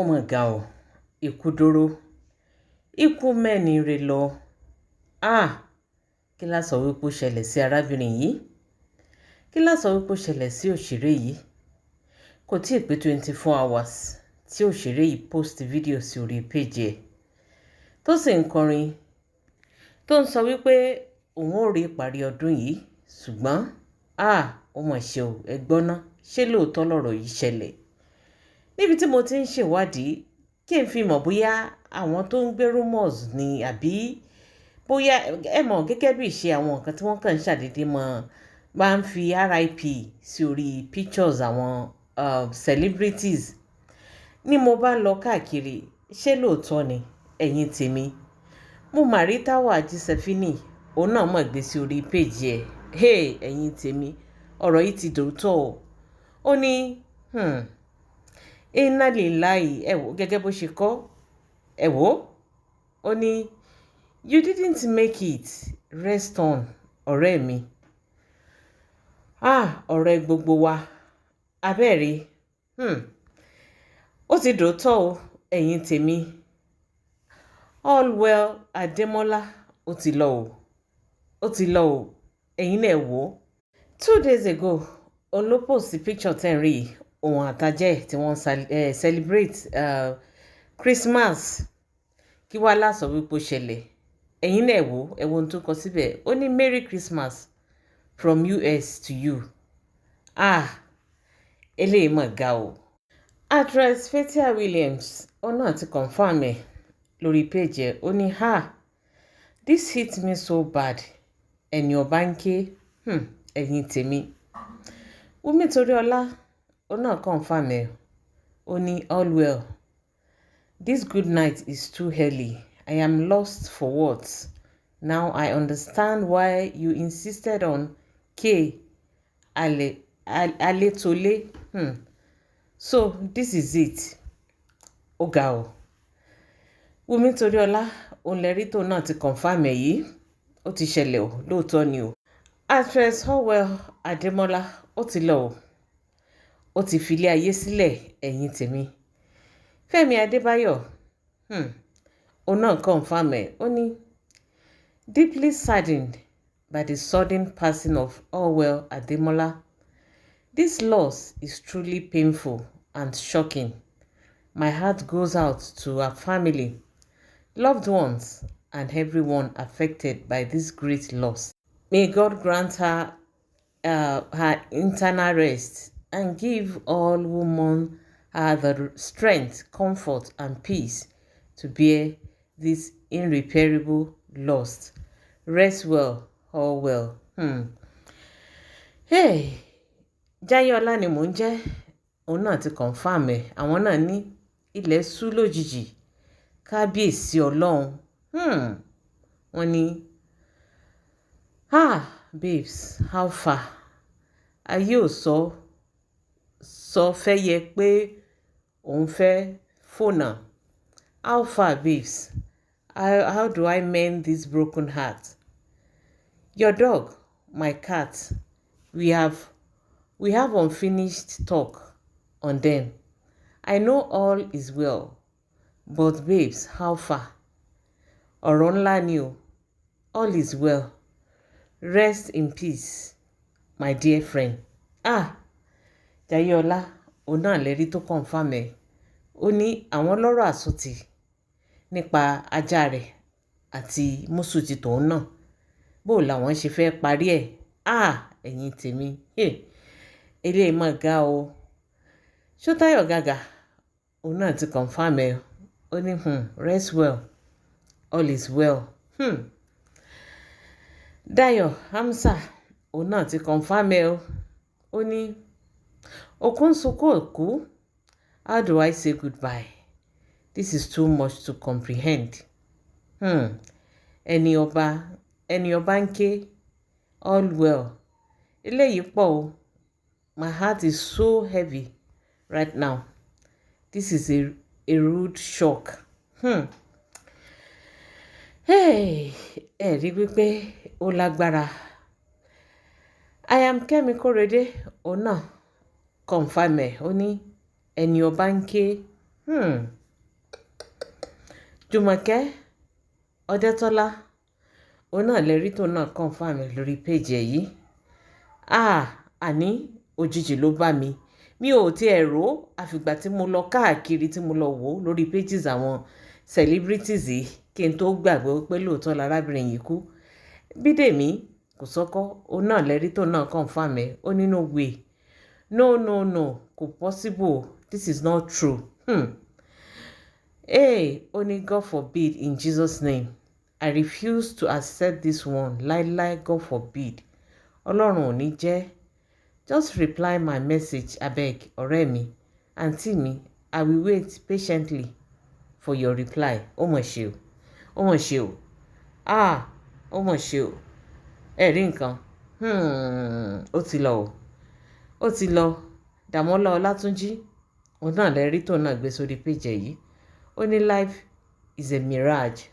ó mà ga ọ́ ikú dóró ikú mẹ́ni re lọ kí la sọ wípé ó ṣẹlẹ̀ sí arábìnrin yìí kí la sọ wípé ó ṣẹlẹ̀ sí òṣèré yìí kò tí ì pé 24 hours tí òṣèré yìí post fídíò sí orí péjì ẹ̀ tó sì ń kọrin tó ń sọ wípé òun ò rí ìparí ọdún yìí ṣùgbọ́n ó mà ṣe o ẹgbọ́n ná ṣé lóòótọ́ lọ̀rọ̀ yìí ṣẹlẹ̀ níbi tí mo ti ń ṣèwádìí kí n fi mọ̀ bóyá àwọn tó ń gbé rumors ni àbí bóyá ẹ mọ̀ gẹ́gẹ́ bí ìṣe àwọn nǹkan tí wọ́n kàn ń ṣàdédé máa ń fi RIP sí orí pictures àwọn celebrities ni mo bá ń lọ káàkiri ṣé lóòótọ́ ni ẹ̀yin tèmi mo mà rí Táwà Ajíṣẹ́fínì òun náà mọ̀ gbé sí orí péjì ẹ̀ ẹ̀yin tèmi ọ̀rọ̀ yìí ti dòótọ́ ó ní iná lè láì ẹ̀wò gẹ́gẹ́ bó ṣe kọ́ ẹ̀wò ó ní you didn't make it rest on ọ̀rẹ́ mi ọ̀rẹ́ gbogbo wa abẹ́rẹ́ ó ti dòótọ́ o ẹ̀yin tèmi Allwell Adémọ́lá ó ti lọ o ẹ̀yin náà wò ó 2 days ago òun ló post picture tẹ́ ń rí òun àtàjẹ́ tí wọ́n celebrate Christmas kí wàá lásọ wípé ó ṣẹlẹ̀ ẹ̀yin náà wò ó ẹ̀wọ̀n tó kọ síbẹ̀ ó ní Merry Christmas from US to you eléyìí mà ga o actress Fathia Williams òun náà ti confam ẹ̀ lórí page ẹ̀ ó ní this hit me so bad ẹni ọba ń ké ẹ̀yin tèmi Wumi Toriola òun náà confam ẹ̀ ó ní Allwell this good night is too early I am lost for words now I understand why you insisted on Aletole so this is it ó ga o Wumi Toriola òun lẹ́rí tó náà ti confam ẹ̀ yìí ó ti ṣẹlẹ̀ o lóòótọ́ ni o actress Allwell Adémọ́lá ó ti lọ o ó ti filé ayé sílẹ̀ ẹ̀yin tèmi Fẹ́mi Adébáyọ̀ òun náà confam ẹ̀ ó ní deeply saddened by the sudden passing of Allwell Adémọ́lá. This loss is truly painful and shocking. My heart goes out to her family, loved ones, and everyone affected by this great loss. May God grant her her internal rest and give all who mourn her the strength, comfort, and peace to bear this irreparable loss. Rest well, Allwell. Jayọ̀lá ni mò ń jẹ́ òun náà ti confam ẹ̀ àwọn náà ní ilẹ̀ ṣú lójijì kábíyèsí ọlọ́run wọ́n ní babes how far ayé ò sọ fẹ́ yẹ pé òun fẹ́ fònà how far babes how do I mend this broken heart your dog my cat we have unfinished talk on them. I know all is well, but babes, how far? Ọ̀rọ̀ ńlá ni o. All is well. Rest in peace, my dear friend. Jayọ̀lá, òun náà lẹ́rí tó confam ẹ̀. Ó ní àwọn lọ́rọ̀ àsọtì nípa ajá rẹ̀ àti mùsù ti tòun náà. Bó làwọn ṣe fẹ́ parí ẹ̀. Ẹ̀yin tèmi. Eléyìí mà ga o Ṣótáyọ̀ Gàgà òun náà ti confam ẹ̀ ó ní rest well all is well Dayọ̀ Hamza òun náà ti confam ẹ̀ ó ní òkú ń sunkún òkú how do I say goodbye this is too much to comprehend ẹni ọba ń ké Allwell eléyìí pọ̀ o. My heart is so heavy right now. This is a rude shock. Rí wípé ó lágbára. I am Kẹ́mi Kórèdé òun náà confirm ẹ̀ ó ní ẹni ọba ń ké Jùmọ̀kẹ́ Ọdẹ́tọ́lá òun náà lè rí tó náà confirm lórí péjì ẹ̀ yìí. Àní òjijì ló bá mi ò tiẹ̀ rò àfìgbà tí mo lọ káàkiri tí mo lọ wò ó lórí pages àwọn celebrities yìí kí n tó gbàgbọ́ pé lóòótọ́ lárábìnrin yìí kú. Bídèmí Kòsọ́kọ́ òun náà lè rí tó náà confirm ẹ̀ ó ní no way no kò possible, this is not true. Only God forbid in Jesus' name. I refuse to accept this one. Láíláí, God forbid. Ọlọ́run ò ní jẹ́. Just reply my message, abeg, ọ̀rẹ́ mi, àǹtí mi. I will wait patiently for your reply. Ó mà ṣe o. Ó mà ṣe o. Ó mà ṣe o. Ẹ rí nǹkan. Ó ti lọ o. Ó ti lọ. Dàmọ́lá Ọlátúnjí. Òun náà lè rí tó náà gbé sórí page yìí. Ó ní life is a mirage.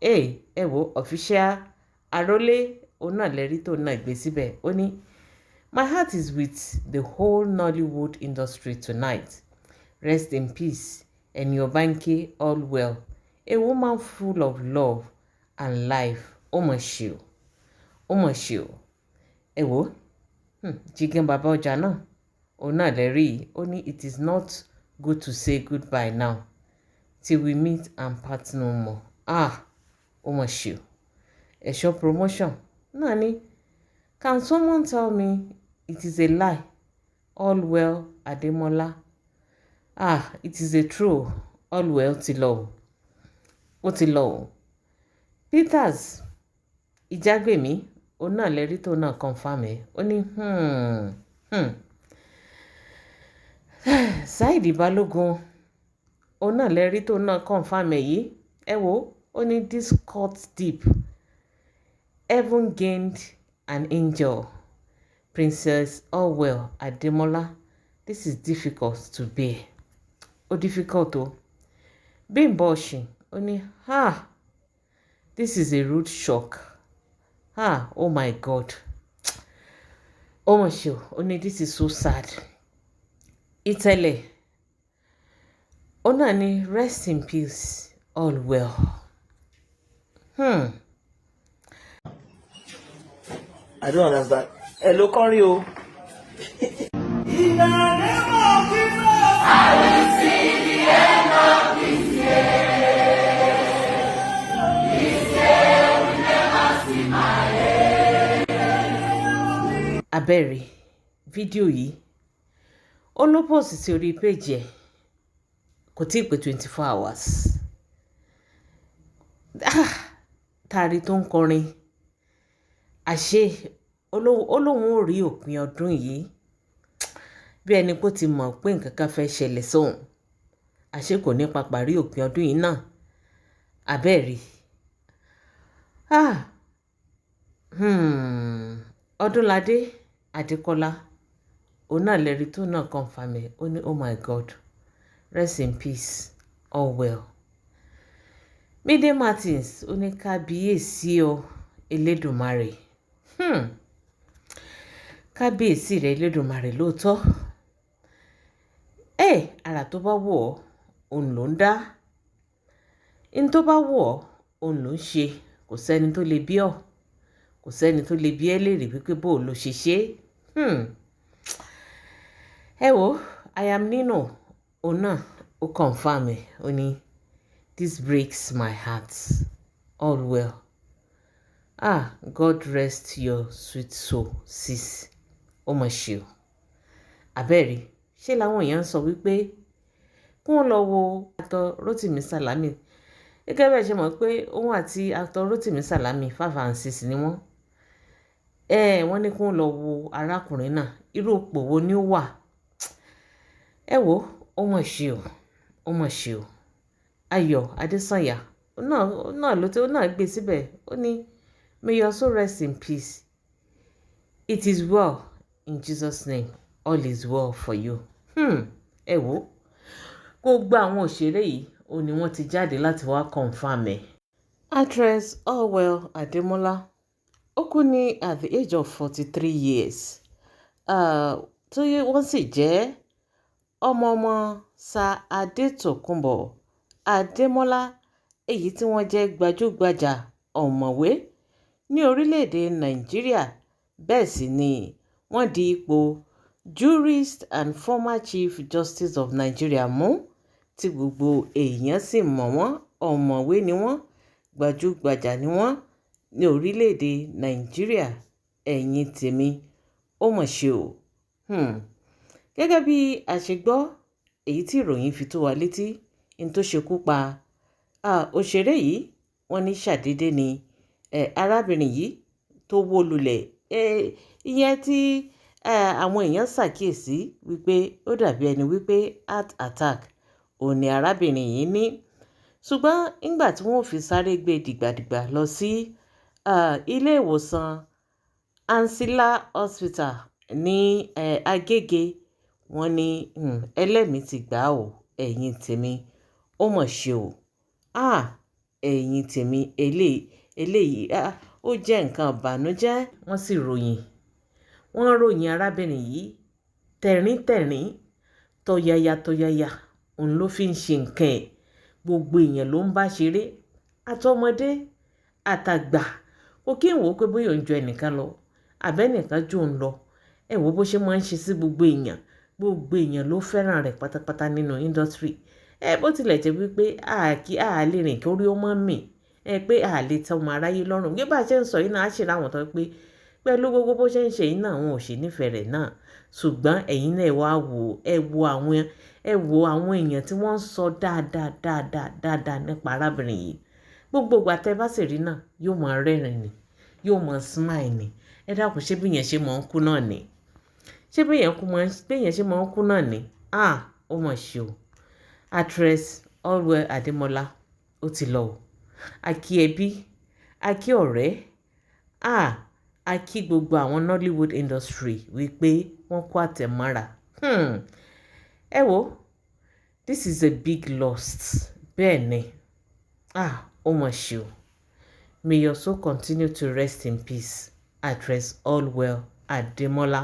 Ẹ wo official Arólé òun náà lè rí tó náà gbé síbẹ̀. Ó ní my heart is with the whole Nollywood industry tonight. Rest in peace. Ẹni Ọbánkẹ́ Allwell. A woman full of love and life. Ó mà ṣe o. Ó mà ṣe o. Ẹ wo Jígan bàbá ọjà náà òun náà lè rí. Ó ní it is not good to say goodbye now till we meet and part no more. Ó mà ṣe o. Ẹ̀ṣọ́ promotion náà ni can someone tell me it is a lie? Allwell Ademola. It is a true. Allwell ti lọ o. Ó ti lọ o. Peters Ìjágbèmí òun náà lè rí tó náà confirm ẹ̀. Ó ní Saheed Balógun òun náà lè rí tó náà confirm ẹ̀ yìí. Ẹ wo ó ní this cut deep. Heaven gained an angel. Princess Allwell Ademola. This is difficult to bear. Ó difficult o. Bímbọ́ Ọ̀ṣìn ó ní this is a rude shock. Oh my God. Ó mà ṣe o. Ó ní this is so sad. Ìtẹ̀lẹ̀ ó náà ní rest in peace Allwell. I don't understand. Hello, Kọ́rin o. Abẹ́rẹ́ fídíò yìí ó ló pòsì sí orí péjì ẹ̀ kò tí ì pé 24 hours. Tàrí tó ń kọrin àṣé olóhùn ò rí òpin ọdún yìí bí ẹni pé ó ti mọ̀ pé nǹkan kan fẹ́ ṣẹlẹ̀ sóhun. Àṣé kò ní papà rí òpin ọdún yìí náà. Abẹ́rẹ́ Ọdúnládé Adékọ́lá òun náà lè rí tó náà confirm ẹ̀. Ó ní oh my God, rest in peace Allwell. Mide Martins ó ní kábíyèsí o Elédùmarè. Kábíyèsí rẹ̀ Elédùmarè lóòótọ́. Àrà tó bá wù ọ́ òun ló ń dá. In tó bá wù ọ́ òun ló ń ṣe. Kò sẹ́ni tó lè bí ọ́. Kò sẹ́ni tó lè bí ẹ́ léèrè wípé bó ló ṣe ṣe. Ẹ wo I am Nino òun náà ó confirm ẹ̀. Ó ní this breaks my heart Allwell. God rest your sweet soul sis. Ó mà ṣe o. Abẹ́rẹ́ ṣé làwọn èèyàn ń sọ wípé kí wọ́n lọ wo actor Rotimi Salami. Gẹ́gẹ́ bẹ́ẹ̀ ṣe mọ̀ pé òun àti actor Rotimi Salami 5 and 6 ni wọ́n. Wọ́n ní kí wọ́n lọ wo arákùnrin náà irú ipò wo ni ó wà. Ẹ wo ó mà ṣe o. Ó mà ṣe o. Ayọ̀ Adésànyà ó náà gbé síbẹ̀. Ó ní may your soul rest in peace. It is well in Jesus' name. All is well for you. Ẹ wo gbogbo àwọn òṣèré yìí ó ní wọ́n ti jáde láti wá confirm ẹ̀. Actress Allwell Ademola ó kú ní at the age of 43 years. Tó wọ́n sì jẹ́ ọmọ Sir Adétòkunbọ̀ Adémọ́lá èyí tí wọ́n jẹ́ gbajúgbajà ọ̀mọ̀wé ní orílẹ̀-èdè Nàìjíríà, bẹ́ẹ̀ sì ni wọ́n di ipò Jurist and former Chief Justice of Nigeria mú, tí gbogbo èèyàn sì mọ̀ wọ́n. Ọ̀mọ̀wé ni wọ́n, gbajúgbajà ni wọ́n ní orílẹ̀-èdè Nàìjíríà. Ẹ̀yin tèmi, ó mà ṣe o. Gẹ́gẹ́ bí a ṣe gbọ́, èyí tí ìròyìn fi tó wa létí, n tó ṣekú pa òṣèré yìí, wọ́n ní ṣàdédé ni arábìnrin yìí tó wó lulẹ̀. Ìyẹn tí àwọn èèyàn ṣàkíyèsí wípé ó dàbí ẹni wípé heart attack òun ni arábìnrin yìí ní. Ṣùgbọ́n nígbà tí wọ́n fi sáré gbé dìgbàdìgbà lọ sí ilé ìwòsàn Ansila Hospital ní Agége, wọ́n ní ẹlẹ́mìí ti gbà ó. Ẹ̀yin tèmi, ó mà ṣe o. Ẹ̀yin tèmi, eléyìí ó jẹ́ nǹkan ìbànújẹ́. Wọ́n sì ròyìn arábìnrin yìí tẹ̀ríntẹ̀rín, tọ̀yàyà òun ló fi ń ṣe nǹkan ẹ̀. Gbogbo èèyàn ló ń bá ṣeré, àtọmọdé àtàgbà. Kò kí n wò ó pé bóyá òun ju ẹnìkan lọ àbẹ́nìkan jù òun lọ. Ẹ wò bó ṣe máa ń ṣe sí gbogbo èèyàn. Gbogbo èèyàn ló fẹ́ràn rẹ̀ pátápátá nínú industry. Bó tilẹ̀ jẹ́ wípé a lè rìn kí orí ó mọ́ mì, pé a lè tẹ́ ọmọ aráyé lọ́rùn. Bí bá ṣe ń sọ yìí náà, á ṣe láwọn tó pé pẹ̀lú gbogbo bó ṣe ń ṣe yìí náà, wọn ò ṣe nífẹ̀ẹ́ rẹ̀ náà. Ṣùgbọ́n ẹ̀yin náà wá wò, ẹ wo àwọn èèyàn tí wọ́n ń sọ dáadáa nípa arábìnrin yìí. Gbogbo ìgbà tẹ́ bá sì rí náà, yóò máa rẹ́rìn ni, yóò máa smile ni. Ẹ dákun, ṣé bí èèyàn ṣe máa ń kú náà ni? Ṣé bí èèyàn ṣe máa ń kú náà ni? Ó mà ṣe o. Actress Allwell Adémọ́lá ó ti lọ o. A kí ẹbí, a kí ọ̀rẹ́, a kí gbogbo àwọn Nollywood industry wípé wọ́n kó àtẹ̀mọ́ra. Ẹ wo, this is a big loss. Bẹ́ẹ̀ ni, ó mà ṣe o. May your soul continue to rest in peace, Actress Allwell Adémọ́lá.